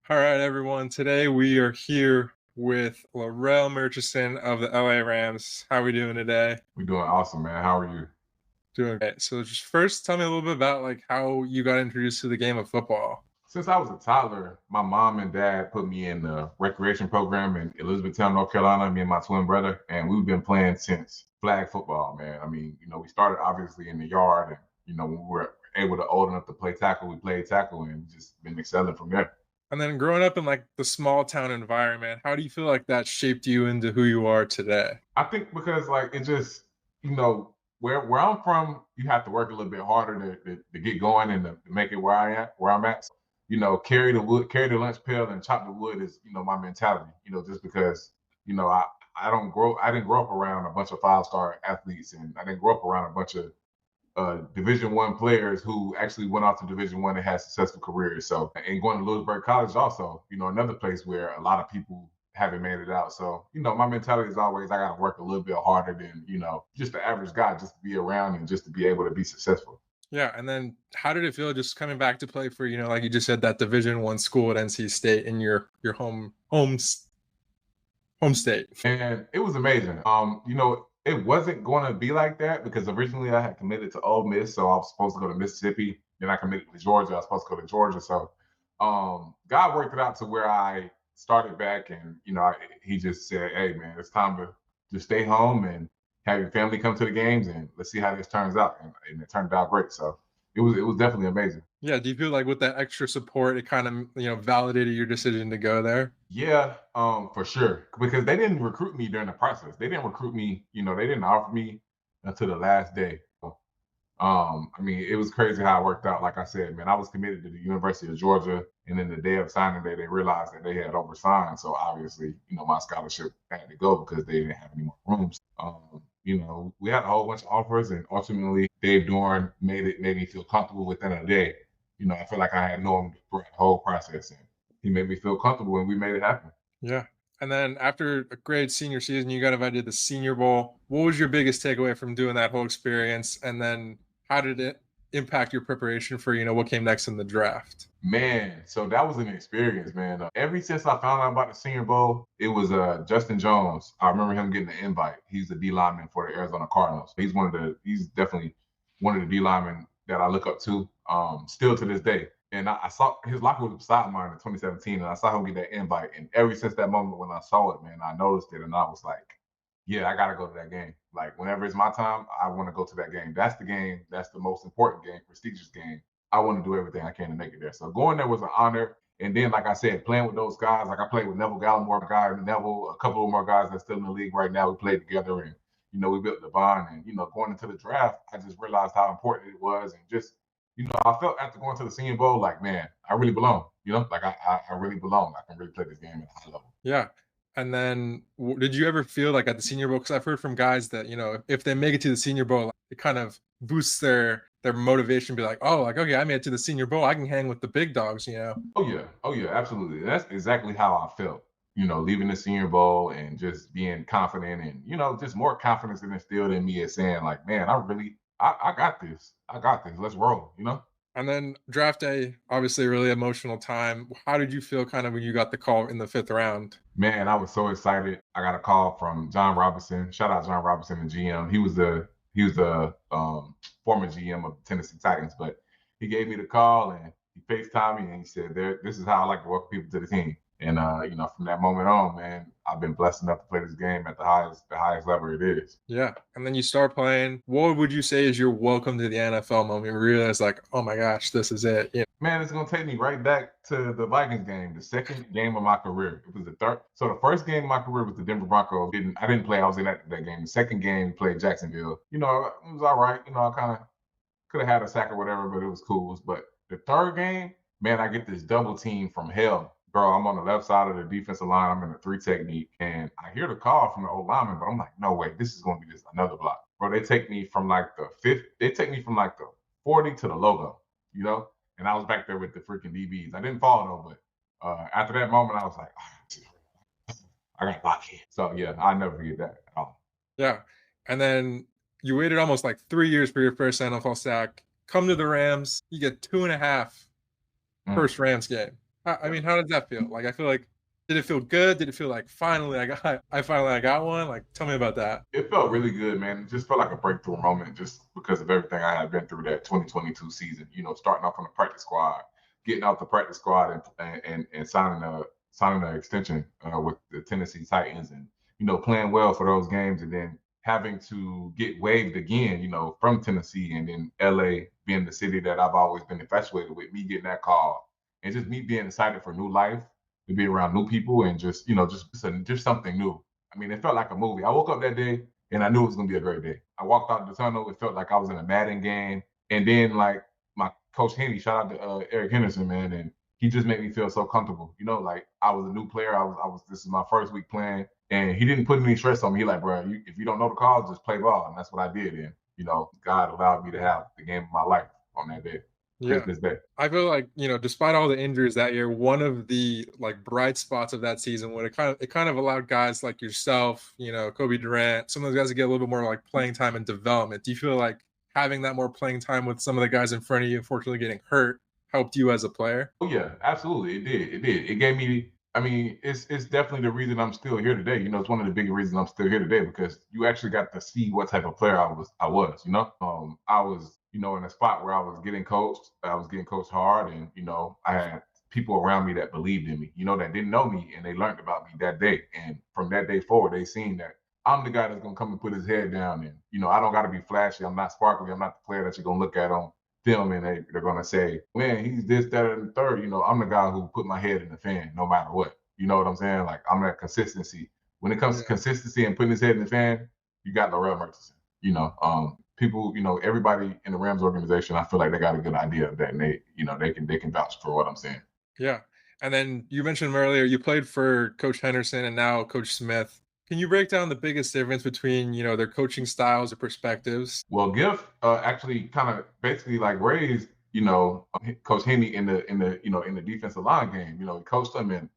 All right, everyone. Today we are here with Larrell Murchison of the LA Rams. How are we doing today? We're doing awesome, man. How are you? Doing great. So just first tell me a little bit about how you got introduced to the game of football. Since I was a toddler, my mom and dad put me in the recreation program in Elizabethtown, North Carolina, me and my twin brother, and we've been playing since flag football, man. I mean, we started obviously in the yard, and when we were able to old enough to play tackle, we played tackle and just been excelling from there. And then growing up in the small town environment, how do you feel like that shaped you into who you are today? I think because it just where I'm from, you have to work a little bit harder to get going and to make it where I'm at. So, carry the wood, carry the lunch pail, and chop the wood is my mentality. Just because you know I didn't grow up around a bunch of 5-star athletes, and I didn't grow up around a bunch of Division I players who actually went off to Division I and had successful careers. So, and going to Lewisburg College also, another place where a lot of people haven't made it out. So, my mentality is always I got to work a little bit harder than just the average guy, just to be around and just to be able to be successful. Yeah, and then how did it feel just coming back to play for, like you just said, that Division I school at NC State in your home state? And it was amazing. It wasn't going to be like that because originally I had committed to Ole Miss, so I was supposed to go to Mississippi. Then I committed to Georgia. I was supposed to go to Georgia. So God worked it out to where I started back, and he just said, "Hey, man, it's time to just stay home and have your family come to the games, and let's see how this turns out." And it turned out great. So it was definitely amazing. Yeah, do you feel like with that extra support, it kind of, validated your decision to go there? Yeah, for sure. Because they didn't recruit me during the process. They didn't recruit me, they didn't offer me until the last day. I mean, it was crazy how it worked out. Like I said, man, I was committed to the University of Georgia, and then the day of signing day, they realized that they had oversigned. So obviously, my scholarship had to go because they didn't have any more rooms. We had a whole bunch of offers, and ultimately, Dave Dorn made me feel comfortable within a day. I feel like I had known him throughout the whole process, and he made me feel comfortable, and we made it happen. Yeah. And then after a great senior season, you got invited to the Senior Bowl. What was your biggest takeaway from doing that whole experience? And then how did it impact your preparation for, what came next in the draft? Man, so that was an experience, man. Ever since I found out about the Senior Bowl, it was Justin Jones. I remember him getting the invite. He's the D lineman for the Arizona Cardinals. He's definitely one of the D linemen that I look up to, still to this day. And I saw his locker was beside mine in 2017, and I saw him get that invite. And ever since that moment when I saw it, man, I noticed it, and I was like, yeah, I gotta go to that game. Like whenever it's my time, I want to go to that game. That's the game. That's the most important game, prestigious game. I want to do everything I can to make it there. So going there was an honor. And then, like I said, playing with those guys, like I played with Neville Gallimore, guy Neville, a couple of more guys that's still in the league right now. We played together, and we built the bond. And going into the draft, I just realized how important it was, and just I felt after going to the Senior Bowl, like, man, I really belong. Like I really belong. I can really play this game at a high level. Yeah. And then did you ever feel like at the Senior Bowl, because I've heard from guys that, if they make it to the Senior Bowl, it kind of boosts their motivation, be like, oh, like, okay, I made it to the Senior Bowl. I can hang with the big dogs. Oh yeah, absolutely. That's exactly how I felt. Leaving the Senior Bowl and just being confident, and just more confidence instilled in me as saying, like, man, I got this. I got this. Let's roll. And then draft day, obviously a really emotional time. How did you feel kind of when you got the call in the 5th round? Man, I was so excited. I got a call from John Robinson. Shout out John Robinson, the GM. He was the former GM of the Tennessee Titans, but he gave me the call and he FaceTimed me and he said, "This is how I like to welcome people to the team." And from that moment on, man, I've been blessed enough to play this game at the highest level it is. Yeah. And then you start playing. What would you say is your welcome to the NFL moment? You realize like, oh my gosh, this is it. Man, it's gonna take me right back to the Vikings game, the second game of my career. It was the third. So the first game of my career was the Denver Broncos. I didn't play. I was in that game. The second game, we played Jacksonville. It was all right. I kind of could have had a sack or whatever, but it was cool. But the third game, man, I get this double team from hell. Bro, I'm on the left side of the defensive line. I'm in a 3 technique, and I hear the call from the old lineman, but I'm like, no way, this is going to be just another block. Bro, they take me from like the 5th. They take me from like the 40 to the logo, and I was back there with the freaking DBs. I didn't fall though, but after that moment, I was like, I got blocked here. So yeah, I'll never forget that at all. Yeah. And then you waited almost like 3 years for your first NFL sack. Come to the Rams, you get 2.5 Mm. first Rams game. I mean, how does that feel? Like, I feel like, did it feel good? Did it feel like finally I got one? Like, tell me about that. It felt really good, man. It just felt like a breakthrough moment just because of everything I had been through that 2022 season. Starting off on the practice squad, getting out the practice squad and signing an extension with the Tennessee Titans, and playing well for those games, and then having to get waived again, from Tennessee, and then LA being the city that I've always been infatuated with. Me getting that call and just me being excited for new life, to be around new people, and just something new. I mean, it felt like a movie. I woke up that day and I knew it was gonna be a great day. I walked out the tunnel. It felt like I was in a Madden game. And then like my coach Henry, shout out to Eric Henderson, man, and he just made me feel so comfortable. Like I was a new player. I was. This is my first week playing, and he didn't put any stress on me. He like, bro, if you don't know the calls, just play ball, and that's what I did. And God allowed me to have the game of my life on that day, Yeah. Christmas Day. I feel like, despite all the injuries that year, one of the like bright spots of that season when it kind of allowed guys like yourself, Kobe Durant, some of those guys to get a little bit more like playing time and development. Do you feel like having that more playing time with some of the guys in front of you, unfortunately getting hurt, helped you as a player? Oh yeah, absolutely. It did. It did. It gave me. I mean, it's definitely the reason I'm still here today. It's one of the big reasons I'm still here today because you actually got to see what type of player I was. I was, in a spot where I was getting coached. I was getting coached hard, and I had people around me that believed in me. That didn't know me, and they learned about me that day. And from that day forward, they seen that I'm the guy that's gonna come and put his head down. And I don't got to be flashy. I'm not sparkly. I'm not the player that you're gonna look at on film, and they're going to say, man, he's this, that, and the third. I'm the guy who put my head in the fan no matter what. You know what I'm saying? Like, I'm that consistency. When it comes to Yeah. consistency and putting his head in the fan, you got Larrell Murchison. People, everybody in the Rams organization, I feel like they got a good idea of that, and they can vouch for what I'm saying. Yeah. And then you mentioned earlier you played for Coach Henderson and now Coach Smith. Can you break down the biggest difference between, their coaching styles or perspectives? Well, Giff actually kind of basically like raised, Coach Henry in the defensive line game. He coached him, and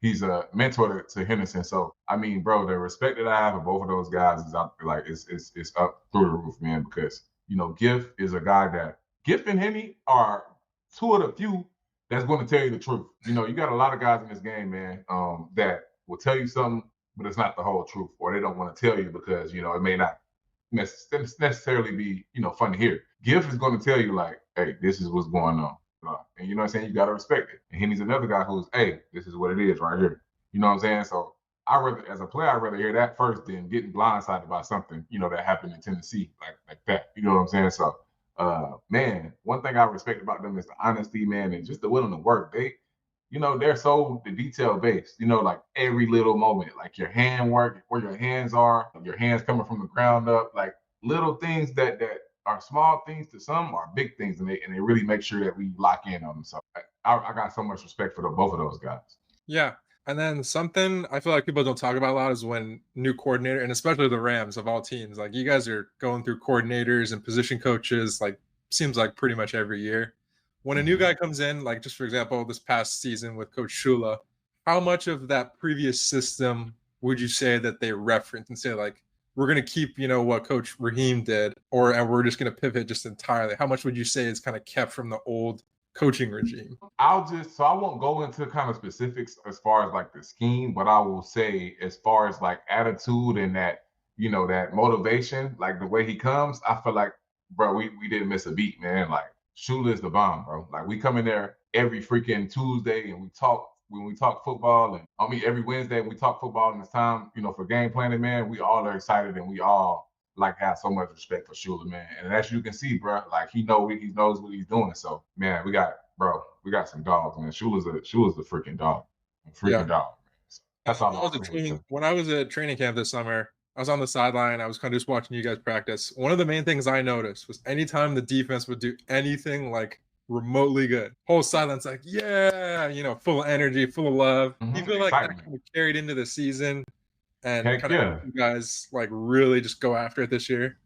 he's a mentor to Henderson. So I mean, bro, the respect that I have for both of those guys is up like it's up through the roof, man. Because Giff is a guy that Giff and Henry are two of the few that's going to tell you the truth. You got a lot of guys in this game, man, that will tell you something, but it's not the whole truth, or they don't want to tell you because it may not necessarily be fun to hear. Gift is going to tell you like, hey, this is what's going on, and you know what I'm saying. You got to respect it. And Henny's another guy who's, hey, this is what it is right here. You know what I'm saying? So as a player, I'd rather hear that first than getting blindsided by something that happened in Tennessee like that. You know what I'm saying? So, man, one thing I respect about them is the honesty, man, and just the willing to work. They're so the detail based, like every little moment, like your hand work, where your hands are, your hands coming from the ground up, like little things that are small things to some are big things, and they really make sure that we lock in on them. So I got so much respect for both of those guys. Yeah. And then something I feel like people don't talk about a lot is when new coordinator, and especially the Rams of all teams, like you guys are going through coordinators and position coaches, like seems like pretty much every year. When a new Mhm. guy comes in, like just for example, this past season with Coach Shula, how much of that previous system would you say that they reference and say like, we're gonna keep, what Coach Raheem did, and we're just gonna pivot just entirely? How much would you say is kind of kept from the old coaching regime? I won't go into kind of specifics as far as like the scheme, but I will say as far as like attitude and that motivation, like the way he comes, I feel like, bro, we didn't miss a beat, man. Like Shula is the bomb, bro. Like we come in there every freaking Tuesday and we talk when we talk football, and I mean every Wednesday when we talk football, and it's time, for game planning, man. We all are excited, and we all like have so much respect for Shula, man. And as you can see, bro, like he knows what he's doing. So man, we got some dogs, man. Shula's the freaking dog. A Yeah. freaking dog, man. So that's all I'll say with him. When I was at training camp this summer, I was on the sideline. I was kind of just watching you guys practice. One of the main things I noticed was anytime the defense would do anything like remotely good, whole sidelines like, yeah, full of energy, full of love. Do you feel like that Excitement. kind of carried into the season and Heck kind of yeah. you guys like really just go after it this year?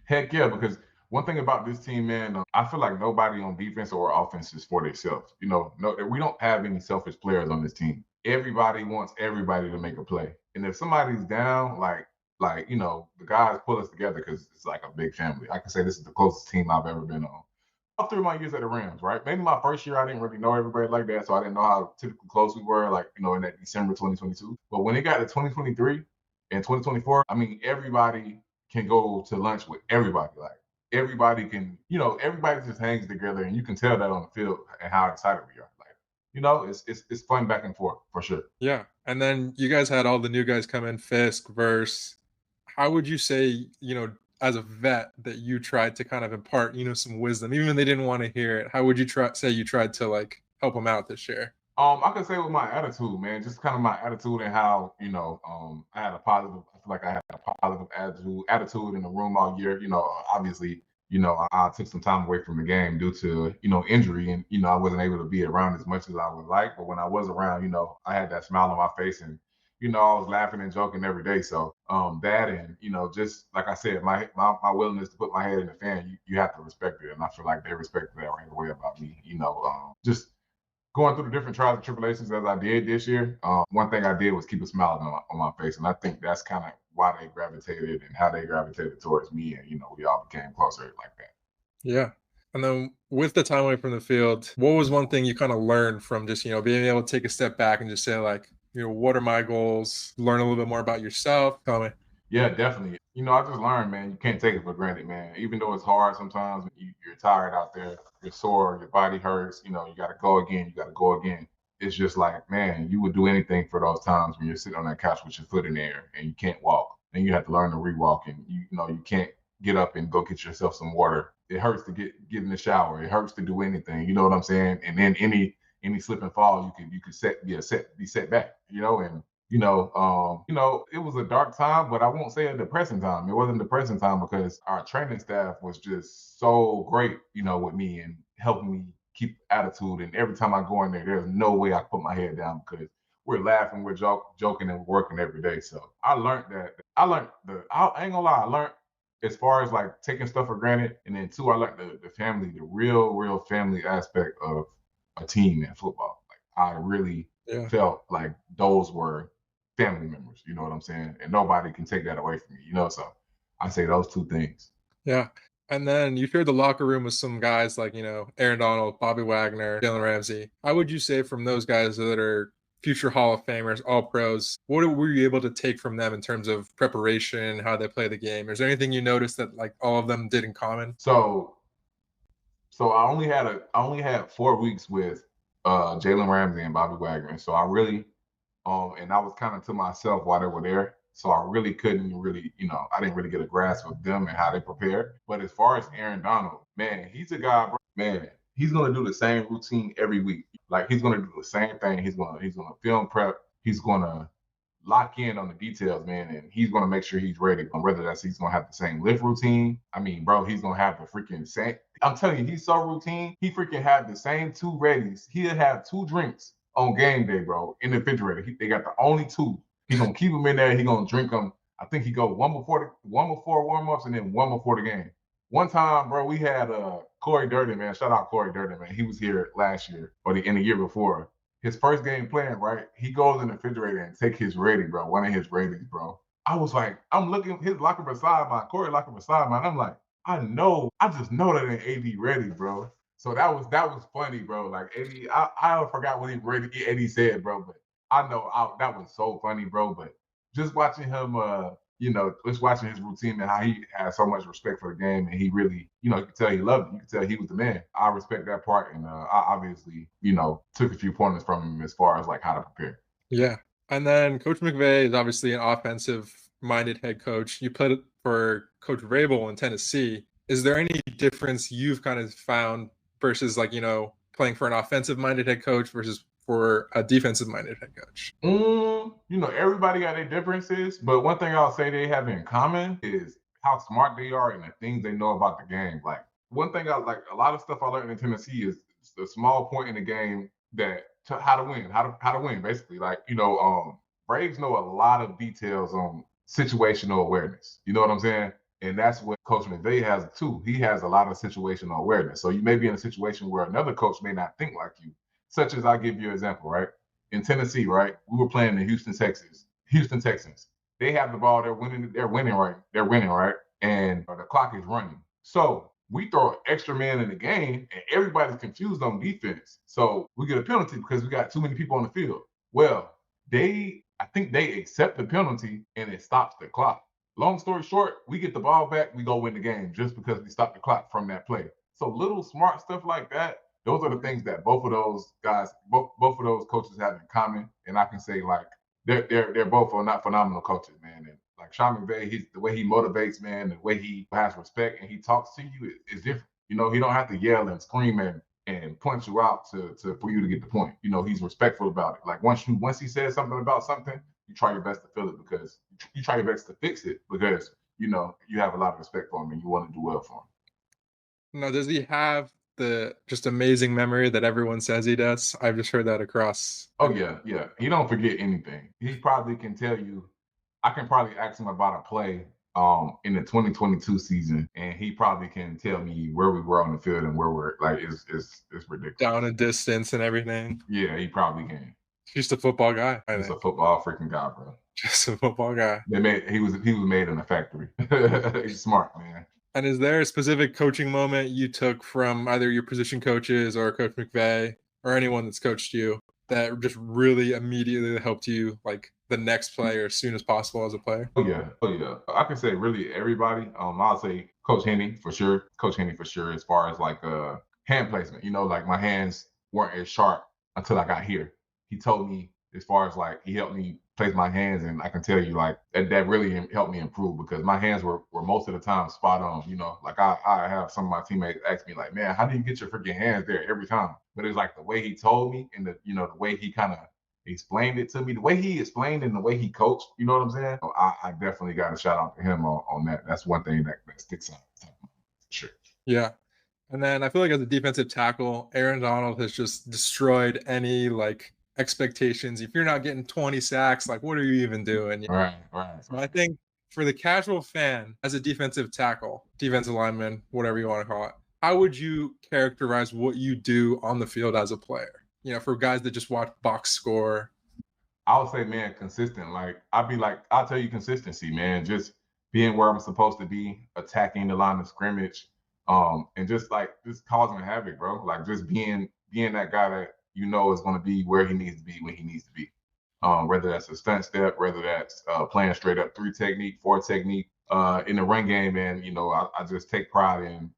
Heck yeah, because one thing about this team, man, I feel like nobody on defense or offense is for themselves. No, we don't have any selfish players on this team. Everybody wants everybody to make a play, and if somebody's down, the guys pull us together because it's like a big family. I can say this is the closest team I've ever been on. all through my years at the Rams, right? Maybe my first year, I didn't really know everybody like that, so I didn't know how typically close we were, like, in that December 2022. But when it got to 2023 and 2024, I mean, everybody can go to lunch with everybody. Like, everybody can, everybody just hangs together, and you can tell that on the field and how excited we are. Like, it's fun back and forth for sure. Yeah. And then you guys had all the new guys come in, Fisk, Verse. How would you say, as a vet that you tried to kind of impart, some wisdom, even if they didn't want to hear it? How would you say you tried to like help them out this year? I can say with my attitude, man, just kind of my attitude and how, I had a positive, I feel like I had a positive attitude in the room all year. Obviously, I took some time away from the game due to, injury, and, I wasn't able to be around as much as I would like. But when I was around, I had that smile on my face, and, I was laughing and joking every day. So that, and, just like I said, my willingness to put my head in the fan, you have to respect it. And I feel like they respected that right away about me, just going through the different trials and tribulations as I did this year, one thing I did was keep a smile on my face. And I think that's kind of why they gravitated and how they gravitated towards me. And, we all became closer like that. Yeah. And then with the time away from the field, what was one thing you kind of learned from just, being able to take a step back and just say, like, what are my goals? Learn a little bit more about yourself. Tell me. Yeah, definitely. I just learned, man, you can't take it for granted, man. Even though it's hard sometimes, you're tired out there, you're sore, your body hurts, you got to go again, you got to go again. It's just like, man, you would do anything for those times when you're sitting on that couch with your foot in the air and you can't walk. And you have to learn to rewalk, and you can't get up and go get yourself some water. It hurts to get in the shower. It hurts to do anything. You know what I'm saying? And then any slip and fall, you could be set back. And it was a dark time, but I won't say a depressing time. It wasn't a depressing time because our training staff was just so great, with me and helping me keep attitude. And every time I go in there, there's no way I put my head down because we're laughing, we're joking, and working every day. So I learned that. I ain't gonna lie, I learned as far as like taking stuff for granted, and then two, I learned the family, the real family aspect of a team in football. Like, I really Yeah. felt like those were family members, you know what I'm saying? And nobody can take that away from me, So I say those two things. Yeah. And then you shared the locker room with some guys like, Aaron Donald, Bobby Wagner, Jalen Ramsey. How would you say from those guys that are future Hall of Famers, all pros, what were you able to take from them in terms of preparation, how they play the game? Is there anything you noticed that like all of them did in common? So I only had 4 weeks with Jalen Ramsey and Bobby Wagner. So I really and I was kind of to myself while they were there. So I really couldn't really, I didn't really get a grasp of them and how they prepare. But as far as Aaron Donald, man, he's a guy, bro, man, he's gonna do the same routine every week. Like, he's gonna do the same thing. He's gonna film prep. He's gonna lock in on the details, man, and he's gonna make sure he's ready. Whether that's he's gonna have the same lift routine. I mean, bro, he's gonna have the freaking same. I'm telling you, he's so routine. He freaking had the same two readies. He'll have two drinks on game day, bro, in the refrigerator. They got the only two. He's gonna keep them in there. He's gonna drink them. I think he go one before warm-ups and then one before the game. One time, bro, we had Corey Durden, man. Shout out Corey Durden, man. He was here last year or in the year before. His first game playing, right? He goes in the refrigerator and take his rating, bro. One of his ratings, bro. I was like, I'm looking his locker beside mine, Corey locker beside mine. I'm like, I just know that ain't AD ready, bro. So that was funny, bro. Like, AD, I forgot what AD said, bro. But I know that was so funny, bro. But just watching him, just watching his routine and how he has so much respect for the game, and he really, you could tell he loved it. You could tell he was the man. I respect that part, and I obviously, took a few pointers from him as far as like how to prepare. Yeah. And then Coach McVay is obviously an offensive minded head coach. You played for Coach Vrabel in Tennessee. Is there any difference you've kind of found versus like, playing for an offensive minded head coach versus for a defensive minded head coach? Everybody got their differences, but one thing I'll say they have in common is how smart they are and the things they know about the game. Like, one thing I like, a lot of stuff I learned in Tennessee is the small point in the game that how to win, how to win, basically. Like, Braves know a lot of details on situational awareness. You know what I'm saying? And that's what Coach McVay has too. He has a lot of situational awareness. So you may be in a situation where another coach may not think like you. Such as, I'll give you an example, right? In Tennessee, right? We were playing in Houston Texans. They have the ball, they're winning, right? And the clock is running. So we throw an extra man in the game and everybody's confused on defense. So we get a penalty because we got too many people on the field. Well, I think they accept the penalty and it stops the clock. Long story short, we get the ball back, we go win the game just because we stopped the clock from that play. So little smart stuff like that, those are the things that both of those guys, both of those coaches have in common. And I can say like they're both are not phenomenal coaches, man. And like Sean McVay, the way he motivates, man, the way he has respect and he talks to you is different. You know, he don't have to yell and scream and point you out to for you to get the point. You know, he's respectful about it. Like once he says something about something, you try your best to feel it because you try your best to fix it because you know you have a lot of respect for him and you want to do well for him. Now, does he have the just amazing memory that everyone says he does? I've just heard that across. Oh yeah, yeah. He don't forget anything. He probably can tell you. I can probably ask him about a play in the 2022 season, and he probably can tell me where we were on the field and where we're like it's ridiculous. Down a distance and everything. Yeah, he probably can. Just a football guy, I He's a think. football freaking guy, bro. Just a football guy. He was made in a factory. He's smart, man. And is there a specific coaching moment you took from either your position coaches or Coach McVay or anyone that's coached you that just really immediately helped you like the next player as soon as possible as a player? Oh yeah. I can say really everybody. I'll say Coach Henny for sure. Coach Henny for sure. As far as like hand placement, you know, like my hands weren't as sharp until I got here. He told me as far as like he helped me place my hands, and I can tell you like that really helped me improve because my hands were most of the time spot on. You know, like I have some of my teammates ask me like, man, how do you get your freaking hands there every time? But it's like the way he told me and the way he kind of explained it to me, the way he explained and the way he coached, you know what I'm saying? So I definitely got a shout out to him on that. That's one thing that sticks out. For sure. Yeah. And then I feel like as a defensive tackle, Aaron Donald has just destroyed any like expectations. If you're not getting 20 sacks, like what are you even doing? Right. So I think for the casual fan, as a defensive tackle, defensive lineman, whatever you want to call it, how would you characterize what you do on the field as a player? You know, for guys that just watch box score. I would say, man, consistent. Like I'll tell you consistency, man. Just being where I'm supposed to be, attacking the line of scrimmage, and just causing havoc, bro. Like just being that guy that you know is going to be where he needs to be when he needs to be. Whether that's a stunt step, whether that's playing straight up 3 technique, 4 technique, in the run game, and you know I just take pride in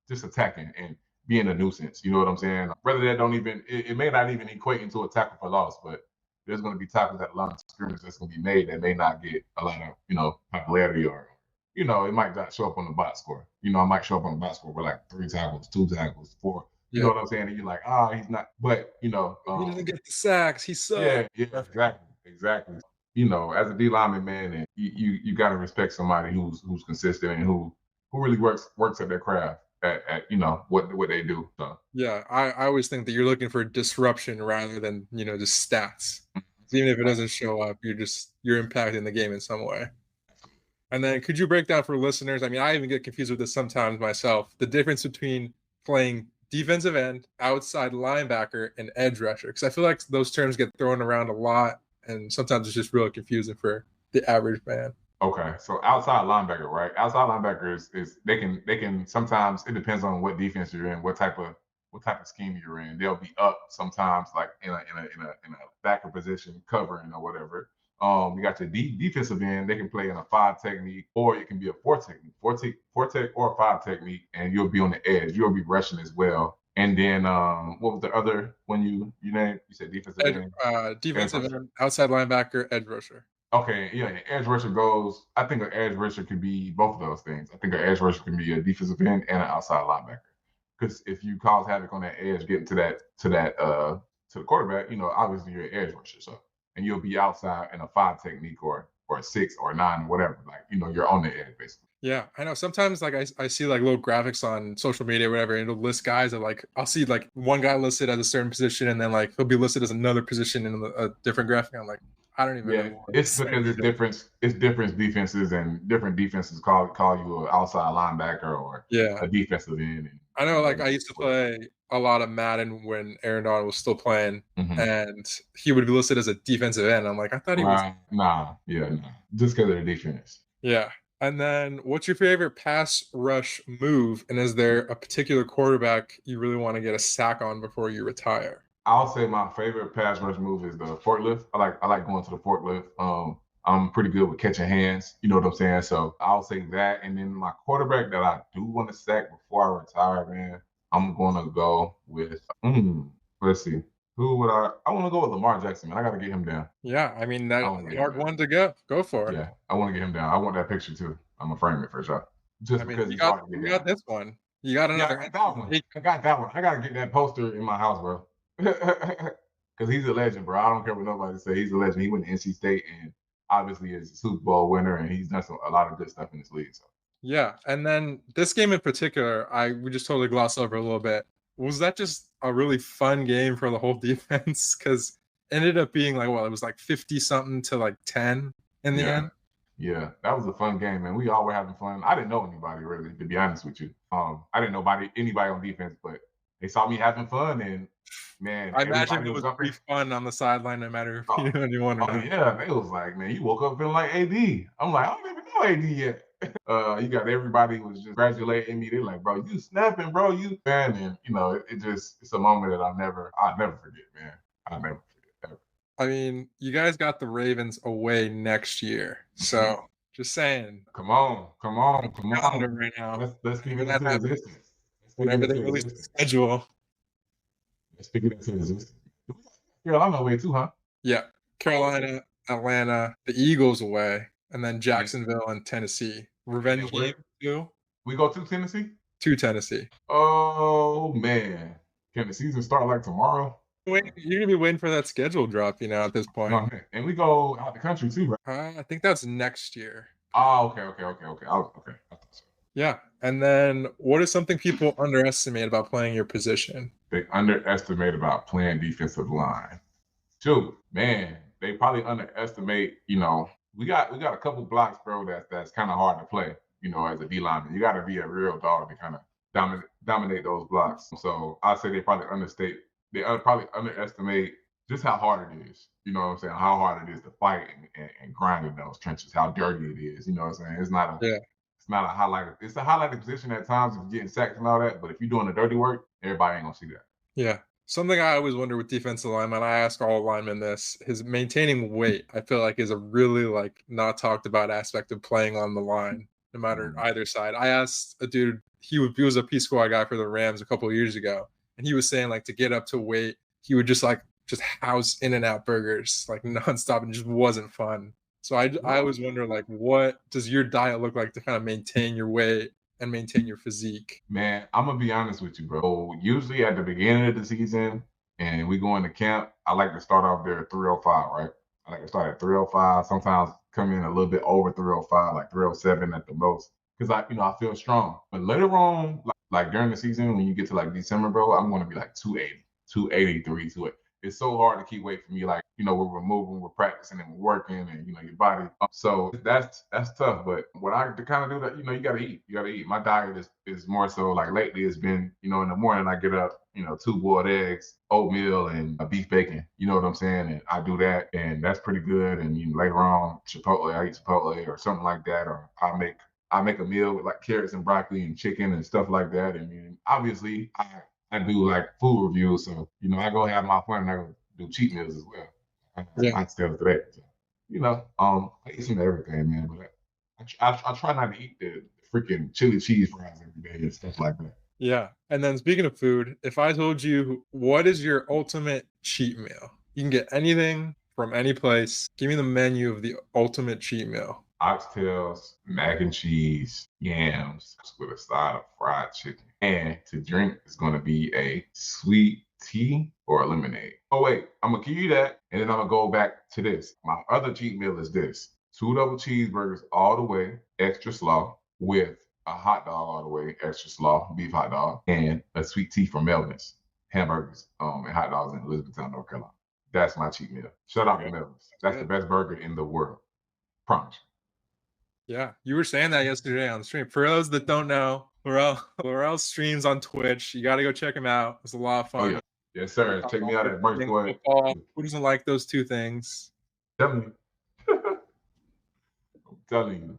just attacking and being a nuisance. You know what I'm saying? Whether that don't even it may not even equate into a tackle for loss, but there's going to be tackles at the line of scrimmage that's going to be made that may not get a lot of popularity or it might not show up on the box score. You know, I might show up on the box score with like 3 tackles, 2 tackles, 4. You know what I'm saying? And you're like, he's not. But He doesn't get the sacks. He sucks. yeah, exactly. You know, as a D lineman, man, and you got to respect somebody who's consistent and who really works at their craft at what they do. So Yeah, I always think that you're looking for disruption rather than, just stats. Even if it doesn't show up, you're impacting the game in some way. And then could you break down for listeners? I mean, I even get confused with this sometimes myself. The difference between playing defensive end, outside linebacker, and edge rusher. Because I feel like those terms get thrown around a lot, and sometimes it's just really confusing for the average fan. Okay, so outside linebacker, right? Outside linebacker is they can sometimes it depends on what defense you're in, what type of scheme you're in. They'll be up sometimes, like in a backer position, covering or whatever. You got your defensive end. They can play in a 5 technique, or it can be a 4 technique, 4 tech or 5 technique, and you'll be on the edge. You'll be rushing as well. And then what was the other one you named? You said defensive end. Defensive end, outside linebacker, edge rusher. Okay, yeah, the edge rusher goes. I think an edge rusher could be both of those things. I think an edge rusher can be a defensive end and an outside linebacker. Because if you cause havoc on that edge, getting to the quarterback, obviously you're an edge rusher. So and you'll be outside in a 5 technique or a 6 or a 9, whatever. Like you're on the edge basically. Yeah, I know. Sometimes like I see like little graphics on social media or whatever, and it'll list guys that like I'll see like one guy listed as a certain position, and then like he'll be listed as another position in a different graphic. I'm like, I don't even know. It's because it's different defenses, and different defenses call you an outside linebacker or a defensive end. I know, like I used to play a lot of Madden when Aaron Donald was still playing, and he would be listed as a defensive end. I'm like, I thought he was. Nah. Just because of the defense. Yeah. And then what's your favorite pass rush move? And is there a particular quarterback you really want to get a sack on before you retire? I'll say my favorite pass rush move is the forklift. I like going to the forklift. I'm pretty good with catching hands. You know what I'm saying? So I'll say that. And then my quarterback that I do want to sack before I retire, man, I'm gonna go with. Let's see. Who would I? I want to go with Lamar Jackson, man. I gotta get him down. Yeah, I mean I that want to get him hard down. one to go. Go for it. Yeah, I want to get him down. I want that picture too. I'm gonna frame it for sure. Just I mean, because he's hard to get you got down. this one. You got Yeah, I another got that one. I got that one. I gotta get that poster in my house, bro. Because he's a legend, bro. I don't care what nobody say. He's a legend. He went to NC State and obviously is a Super Bowl winner, and he's done a lot of good stuff in this league. So Yeah, and then this game in particular, we just totally glossed over a little bit. Was that just a really fun game for the whole defense? Because it ended up being like, well, it was like 50 something to like 10 in the yeah, end. yeah, that was a fun game, man. We all were having fun. I didn't know anybody really, to be honest with you. I didn't know anybody on defense, but they saw me having fun, and man, I imagine everybody it was was up pretty there. fun on the sideline, no matter if you Oh, knew anyone or oh not. yeah, they was like, man, you woke up feeling like AD. I'm like, I don't even know AD yet. You got everybody was just congratulating me. They're like, bro, you snapping, bro, you fan, and it's a moment that I'll never forget, man. I'll never forget ever. I mean, you guys got the Ravens away next year, so just saying, Come on, come on, come calendar on. right now. Let's speak When it that into happens, existence. Let's speak it whenever they into release the existence. schedule. Let's speak it into existence. Carolina away too, huh? Yeah, Carolina, Atlanta, the Eagles away, and then Yeah. Jacksonville and Tennessee. And then Revenge where game too we go to Tennessee? to Tennessee. Oh man. Can the season start like tomorrow? Wait, you're gonna be waiting for that schedule drop, at this point. No, man. And we go out the country too, right? I think that's next year. Oh, okay, okay, okay, okay. Okay. I thought so. Yeah, and then what is something people underestimate about playing your position? They underestimate about playing defensive line. Shoot, man, they probably underestimate. We got a couple blocks, bro. That's kind of hard to play. As a D lineman, you got to be a real dog to kind of dominate those blocks. So I say they probably probably underestimate just how hard it is. You know what I'm saying? How hard it is to fight and grind in those trenches. How dirty it is. You know what I'm saying? Yeah. It's not a highlighted. It's a highlighted position at times if you're getting sacked and all that. But if you're doing the dirty work, everybody ain't gonna see that. Yeah. Something I always wonder with defensive linemen, I ask all linemen this, is maintaining weight, I feel like is a really like not talked about aspect of playing on the line, no matter either side. I asked a dude, he was a P squad guy for the Rams a couple of years ago, and he was saying like to get up to weight, he would just house in and out burgers like nonstop and just wasn't fun. So I always wonder like what does your diet look like to kind of maintain your weight and maintain your physique? Man, I'm gonna be honest with you, bro. Usually at the beginning of the season and we go into camp, I like to start off there at 305, right? I like to start at 305. Sometimes come in a little bit over 305, like 307 at the most, because I feel strong. But later on, like during the season, when you get to like December, bro, I'm gonna be like 280, 283 to it. It's so hard to keep weight for me. Like, we're moving, we're practicing, and we're working, and your body. So that's tough. But what I kind of do that, you gotta eat. You gotta eat. My diet is more so like lately it's been, in the morning I get up, 2 boiled eggs, oatmeal, and a beef bacon. You know what I'm saying? And I do that, and that's pretty good. And later on, Chipotle, I eat Chipotle or something like that, or I make a meal with like carrots and broccoli and chicken and stuff like that. And obviously I do like food reviews, so I go have my fun and I go do cheat meals as well. Yeah. I still do that. So, I eat some of everything, man. But I try not to eat the freaking chili cheese fries every day and stuff like that. Yeah. And then speaking of food, if I told you what is your ultimate cheat meal? You can get anything from any place. Give me the menu of the ultimate cheat meal. Oxtails, mac and cheese, yams with a side of fried chicken. And to drink is going to be a sweet tea or a lemonade. Oh, wait, I'm going to give you that. And then I'm going to go back to this. My other cheat meal is this: 2 double cheeseburgers all the way, extra slaw, with a hot dog all the way, extra slaw, beef hot dog, and a sweet tea from Melvin's Hamburgers and hot dogs in Elizabethtown, North Carolina. That's my cheat meal. Shout out to Melvin's. That's the best burger in the world. Promise. Yeah, you were saying that yesterday on the stream. For those that don't know, Larrell streams on Twitch. You got to go check him out. It's a lot of fun. Oh, yeah. Yes, sir. Check me out at Merch Boy. Who doesn't like those two things? I'm telling you.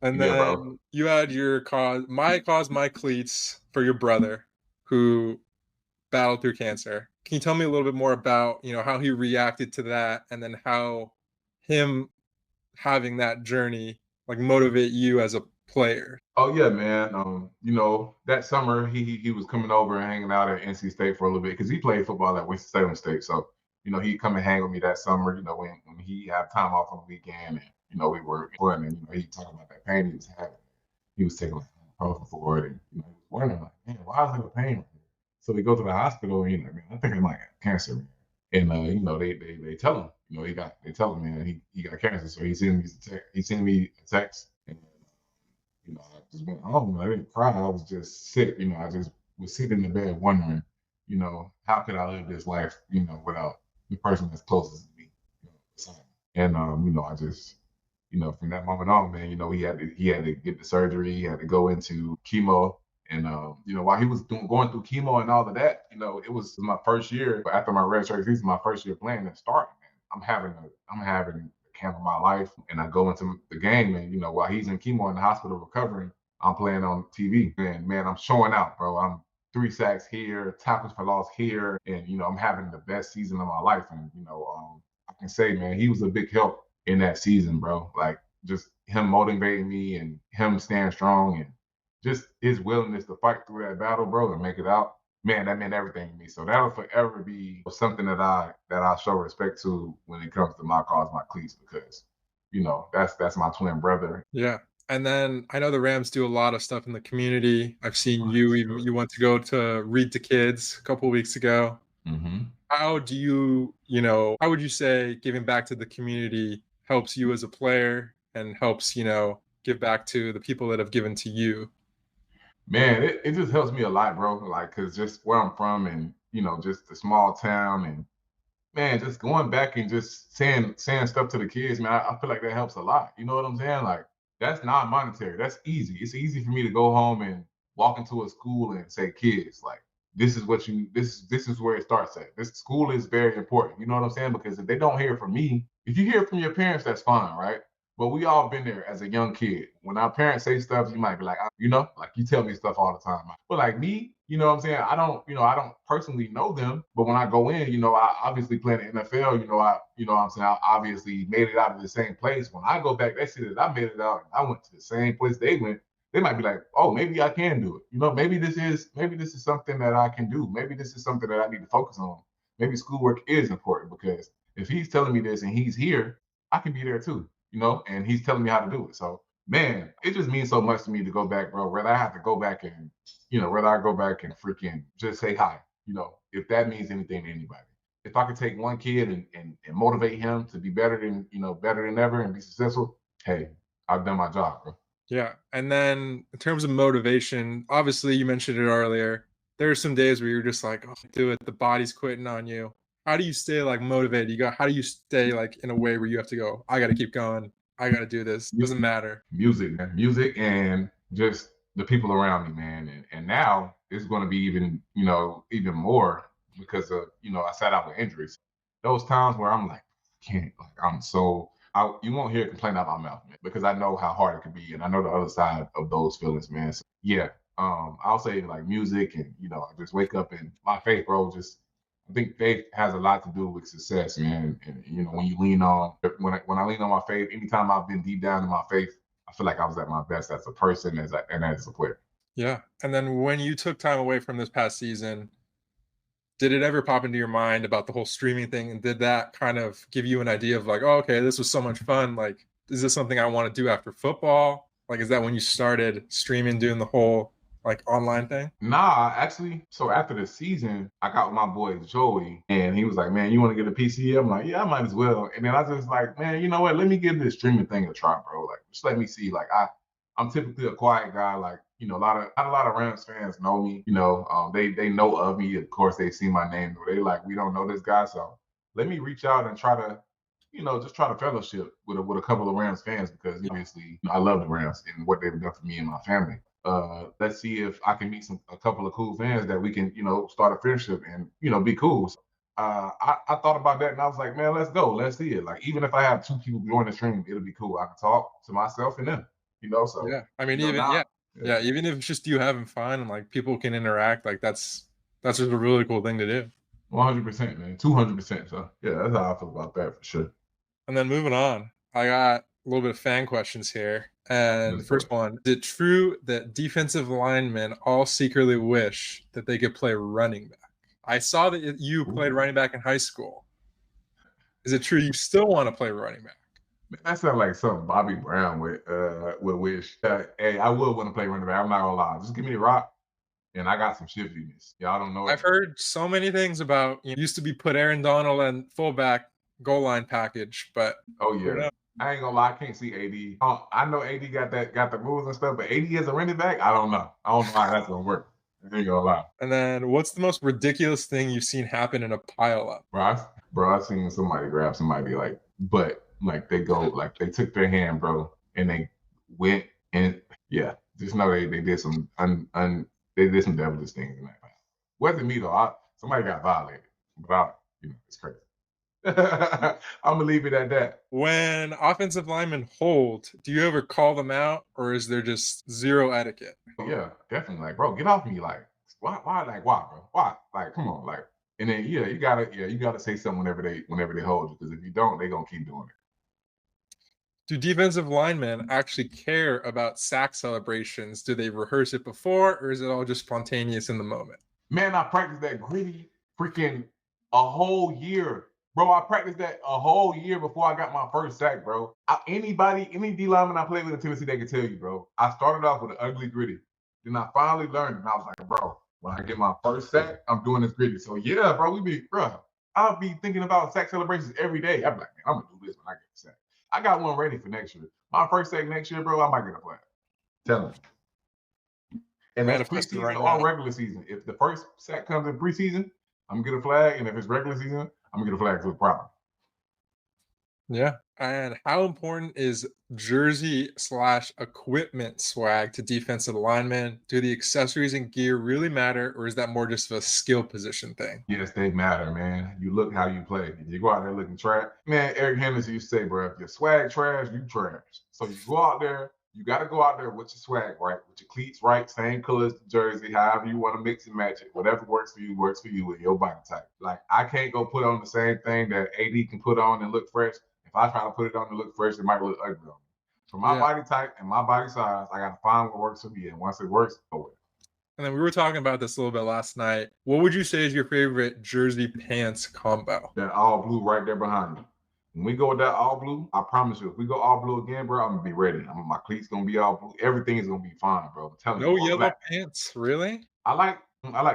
And Yeah, bro. then you had your cause my cleats for your brother who battled through cancer. Can you tell me a little bit more about, how he reacted to that and then how him having that journey like motivate you as a player? Oh yeah, man. That summer he was coming over and hanging out at NC State for a little bit because he played football at Winston-Salem State. So, he'd come and hang with me that summer, when he had time off on the weekend and, we were fun and, he'd talk about that pain he was having. He was taking like ibuprofen for it and, he was wondering like, man, why is there a pain right here? So we go to the hospital and, man, I think I might have cancer, man. And they tell him, they tell him, man, he got cancer. So he sent me a text and I just went home. I didn't cry. I was just sick. I just was sitting in the bed wondering, how could I live this life, without the person that's closest to me, beside me. And I just, from that moment on, man, he had to get the surgery. He had to go into chemo. And while he was going through chemo and all of that, it was my first year. But after my redshirt season, my first year playing and starting, man, I'm having the camp of my life, and I go into the game, and while he's in chemo in the hospital recovering, I'm playing on TV, and man, I'm showing out, bro. I'm 3 sacks here, tackles for loss here, and I'm having the best season of my life, and I can say, man, he was a big help in that season, bro. Like just him motivating me and him staying strong and just his willingness to fight through that battle, bro, and make it out. Man, that meant everything to me. So that'll forever be something that I show respect to when it comes to my cause, my cleats, because that's my twin brother. Yeah. And then I know the Rams do a lot of stuff in the community. I've seen Oh, you that's even good. you went to go to read to kids a couple of weeks ago. Hmm. How do how would you say giving back to the community helps you as a player and helps, give back to the people that have given to you? Man, it just helps me a lot, bro. Like, cause just where I'm from and just the small town and man, just going back and just saying stuff to the kids, man, I feel like that helps a lot. You know what I'm saying? Like that's not monetary. That's easy. It's easy for me to go home and walk into a school and say, kids, like this is where it starts at. This school is very important. You know what I'm saying? Because if they don't hear from me, if you hear from your parents, that's fine, right? But we all been there as a young kid. When our parents say stuff, you might be like, like you tell me stuff all the time. But like me, what I'm saying? I don't personally know them, but when I go in, I obviously play in the NFL, what I'm saying? I obviously made it out of the same place. When I go back, they see that I made it out and I went to the same place they went. They might be like, oh, maybe I can do it. Maybe this is something that I can do. Maybe this is something that I need to focus on. Maybe schoolwork is important because if he's telling me this and he's here, I can be there too, and he's telling me how to do it. So man, it just means so much to me to go back, bro. Whether I have to go back and whether I go back and freaking just say hi, if that means anything to anybody. If I could take one kid and motivate him to be better than ever and be successful, hey, I've done my job, bro. Yeah. And then in terms of motivation, obviously you mentioned it earlier. There are some days where you're just like, oh, do it, the body's quitting on you. How do you stay like motivated? How do you stay like in a way where you have to go, I gotta keep going, I gotta do this. Doesn't matter. Music, man. Music and just the people around me, man. And now it's going to be even more because of, I sat out with injuries. Those times where I'm like, can't, like, you won't hear a complaint out of my mouth, man, because I know how hard it could be. And I know the other side of those feelings, man. So, yeah, I'll say like music and, I just wake up and my faith, bro, I think faith has a lot to do with success, man. And when you lean on when I lean on my faith, anytime I've been deep down in my faith, I feel like I was at my best as a person, and as a player. Yeah. And then when you took time away from this past season, did it ever pop into your mind about the whole streaming thing? And did that kind of give you an idea of like, oh, okay, this was so much fun. Like, is this something I want to do after football? Like, is that when you started streaming, doing the whole like online thing? Nah, actually, so after the season, I got with my boy Joey, and he was like, "Man, you want to get a PC?" I'm like, "Yeah, I might as well." And then I just like, "Man, you know what? Let me give this streaming thing a try, bro. Like, just let me see. Like, I'm typically a quiet guy. Like, a lot of Rams fans know me. They know of me. Of course, they see my name, but they like, we don't know this guy. So let me reach out and try to, just try to fellowship with a couple of Rams fans because obviously I love the Rams and what they've done for me and my family. Let's see if I can meet a couple of cool fans that we can, start a friendship and, be cool. So, I thought about that and I was like, man, let's go. Let's see it. Like, even if I have two people join the stream, it'll be cool. I can talk to myself and them. So Yeah. I mean, even now, yeah, even if it's just you having fun and like people can interact, like that's just a really cool thing to do. 100%, man, 200%. So yeah, that's how I feel about that for sure. And then moving on, I got a little bit of fan questions here. And the Yes, first sir. one, is it true that defensive linemen all secretly wish that they could play running back? I saw that you played Ooh. running back in high school. Is it true you still want to play running back? Man, that sounds like something Bobby Brown would wish. Hey, I would want to play running back. I'm not gonna lie. Just give me the rock, and I got some shiftiness. Y'all don't know it. I've heard so many things about used to be put Aaron Donald and fullback goal line package, but Oh who yeah. knows? I ain't gonna lie, I can't see AD. I know AD got the moves and stuff, but AD as a running back, I don't know. I don't know how that's gonna work. I ain't gonna lie. And then what's the most ridiculous thing you've seen happen in a pile up? Bro, I seen somebody grab somebody like they go like they took their hand, bro, and they went and yeah, just know they did some they did some devilish things in that. Wasn't me though. Somebody got violated, but it's crazy. I'm gonna leave it at that. When offensive linemen hold, do you ever call them out or is there just zero etiquette? Yeah, definitely. Like, bro, get off me. Like, why, bro? Why? Like, come on, like, and then you gotta say something whenever they hold you, because if you don't, they gonna keep doing it. Do defensive linemen actually care about sack celebrations? Do they rehearse it before or is it all just spontaneous in the moment? Man, I practiced that gritty freaking a whole year. Bro, I practiced that a whole year before I got my first sack, bro. Any D lineman I played with in Tennessee, they can tell you, bro. I started off with an ugly gritty. Then I finally learned, and I was like, bro, when I get my first sack, I'm doing this gritty. So yeah, bro, I'll be thinking about sack celebrations every day. I'm like, man, I'm gonna do this when I get the sack. I got one ready for next year. My first sack next year, bro, I might get a flag. Tell me. And that's Manifesting preseason right now. or regular season. If the first sack comes in preseason, I'm gonna get a flag, and if it's regular season, I'm gonna get a flag for the problem. Yeah. And how important is jersey/equipment swag to defensive linemen? Do the accessories and gear really matter, or is that more just a skill position thing? Yes, they matter, man. You look how you play. If you go out there looking trash, man, Eric Henderson used to say, bro, if your swag trash, you trash. So you go out there, you got to go out there with your swag right, with your cleats right, same colors, the jersey, however you want to mix and match it. Whatever works for you with your body type. Like, I can't go put on the same thing that AD can put on and look fresh. If I try to put it on and look fresh, it might look ugly on me. For my Yeah. body type and my body size, I got to find what works for me. And once it works, go with it. And then we were talking about this a little bit last night. What would you say is your favorite jersey pants combo? That all blue right there behind me. When we go with that all blue, I promise you, if we go all blue again, bro, I'm gonna be ready. My cleats gonna be all blue. Everything is gonna be fine, bro. I'm telling you, No or yellow black. pants, really? I like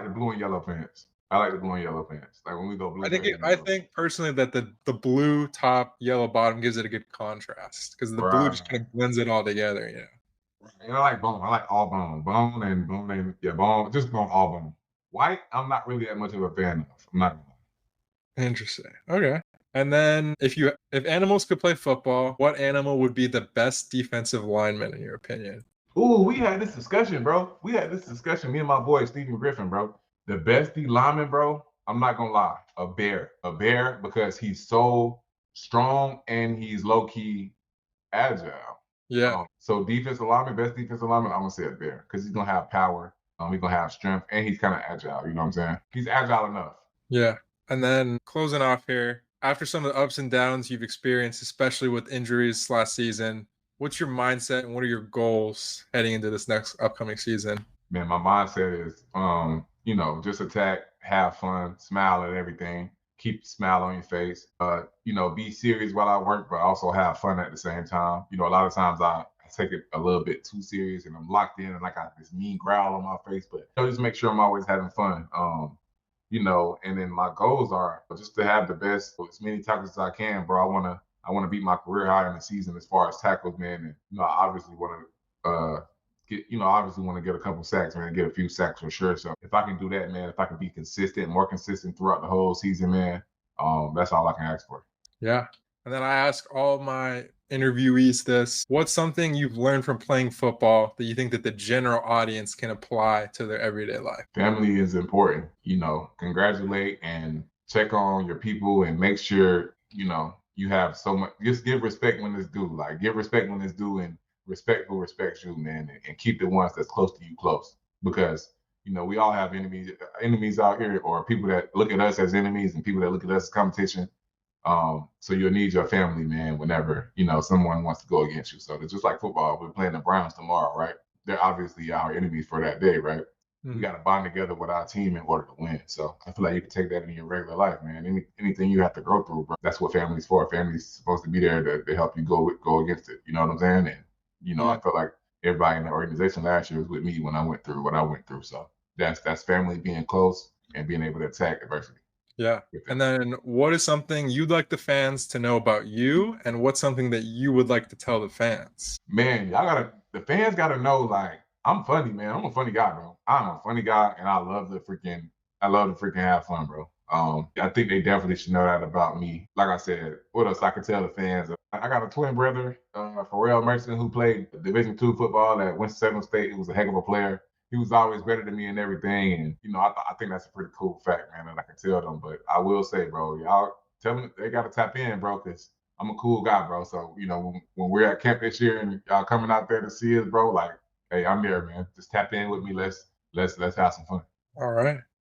the blue and yellow pants. I like the blue and yellow pants. Like when we go blue, red, and I yellow. think personally that the blue top, yellow bottom gives it a good contrast because the blue Right. just kind of blends it all together. And I like bone. I like all bone. Bone and yeah, bone. Just bone, all bone. White, I'm not really that much of a fan of. I'm not gonna lie. Interesting. Okay. And then if animals could play football, what animal would be the best defensive lineman in your opinion? Ooh, we had this discussion, bro. Me and my boy Stephen Griffin, bro. The best D lineman, bro. I'm not gonna lie, a bear, because he's so strong and he's low key agile. Yeah. So best defensive lineman, I'm gonna say a bear because he's gonna have power. He's gonna have strength, and he's kind of agile. You know what I'm saying? He's agile enough. Yeah. And then closing off here, after some of the ups and downs you've experienced, especially with injuries last season, what's your mindset and what are your goals heading into this next upcoming season? Man, my mindset is, just attack, have fun, smile at everything, keep a smile on your face. Be serious while I work, but also have fun at the same time. A lot of times I take it a little bit too serious and I'm locked in and I got this mean growl on my face, but just make sure I'm always having fun. And then my goals are just to have the best, as many tackles as I can, bro. I wanna beat my career high in the season as far as tackles, man. And I obviously want to get a couple sacks, man, get a few sacks for sure. So if I can do that, man, if I can be more consistent throughout the whole season, man, that's all I can ask for. Yeah. And then I ask all my interviewees this. What's something you've learned from playing football that you think that the general audience can apply to their everyday life? Family is important. Congratulate and check on your people and make sure, you have so much. Just give respect when it's due. Like, give respect when it's due and respect who respects you, man, and keep the ones that's close to you close. Because, we all have enemies out here, or people that look at us as enemies and people that look at us as competition. So you'll need your family, man, whenever, someone wants to go against you. So it's just like football. We're playing the Browns tomorrow, right? They're obviously our enemies for that day, right? We Mhm. got to bond together with our team in order to win. So I feel like you can take that in your regular life, man. Anything you have to go through, bro, that's what family's for. Family's supposed to be there to help you go against it. You know what I'm saying? And I Yeah. feel like everybody in the organization last year was with me when I went through what I went through. So that's family being close and being able to attack adversity Yeah. with them. And then what is something you'd like the fans to know about you, and what's something that you would like to tell the fans? Man, the fans gotta know, like, I'm funny, man. I'm a funny guy, bro. I'm a funny guy, and I love to freaking have fun, bro. I think they definitely should know that about me. Like I said, what else I could tell the fans? I got a twin brother, Larrell Murchison, who played Division II football at Winston-Salem State. He was a heck of a player. He was always better than me in everything, and I think that's a pretty cool fact, man, that I can tell them. But I will say, bro, y'all tell them they gotta tap in, bro, because I'm a cool guy, bro. So, when we're at camp this year and y'all coming out there to see us, bro, like, hey, I'm there, man. Just tap in with me. Let's have some fun. All right.